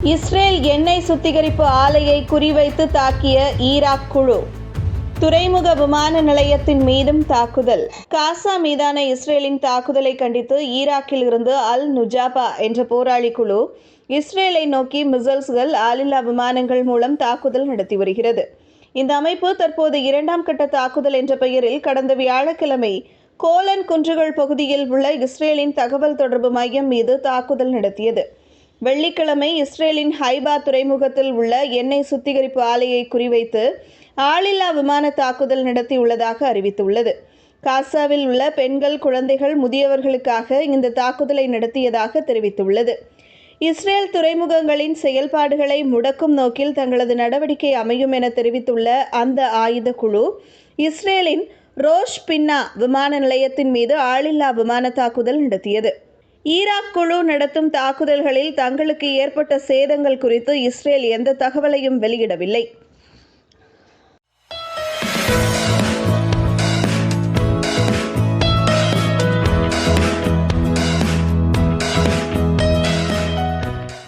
Israel எண்ணெய் சுத்திகரிப்பு ஆலையை குறிவைத்து தாக்கிய ஈராக் குழு. துறைமுக விமான நிலையத்தின் மீதும் தாக்குதல். காசா மீதான இஸ்ரேலின் தாக்குதலை கண்டித்து ஈராக்கில் இருந்து அல் நுஜாபா என்ற போராளி குழு இஸ்ரேலை நோக்கி மிசைல்கள், ஆளில்லா விமானங்கள் மூலம் தாக்குதல் நடத்தி வருகிறது. இந்த அமைப்பு தற்போது 2ஆம் கட்ட தாக்குதல் என்ற பெயரில் கடந்த வியாழக்கிழமை கோலன் குன்றுகள் பகுதியில் உள்ள இஸ்ரேலின் தகவல் தொடர்பு மையம் மீது தாக்குதல் நடத்தியது. வெள்ளிக்கிழமை இஸ்ரேலின் ஹைபா துறைமுகத்தில் உள்ள எண்ணெய் சுத்திகரிப்பு ஆலையை குறிவைத்து ஆளில்லா விமான தாக்குதல் நடத்தியுள்ளதாக அறிவித்துள்ளது. காசாவில் உள்ள பெண்கள், குழந்தைகள், முதியவர்களுக்காக இந்த தாக்குதலை நடத்தியதாக தெரிவித்துள்ளது. இஸ்ரேல் துறைமுகங்களின் செயல்பாடுகளை முடக்கும் நோக்கில் தங்களது நடவடிக்கை அமையும் என தெரிவித்துள்ள அந்த ஆயுத குழு, இஸ்ரேலின் ரோஷ் பின்னா விமான நிலையத்தின் மீது ஆளில்லா விமான தாக்குதல் நடத்தியது. ஈராக் குழு நடத்தும் தாக்குதல்களில் தங்களுக்கு ஏற்பட்ட சேதங்கள் குறித்து இஸ்ரேல் எந்த தகவலையும் வெளியிடவில்லை.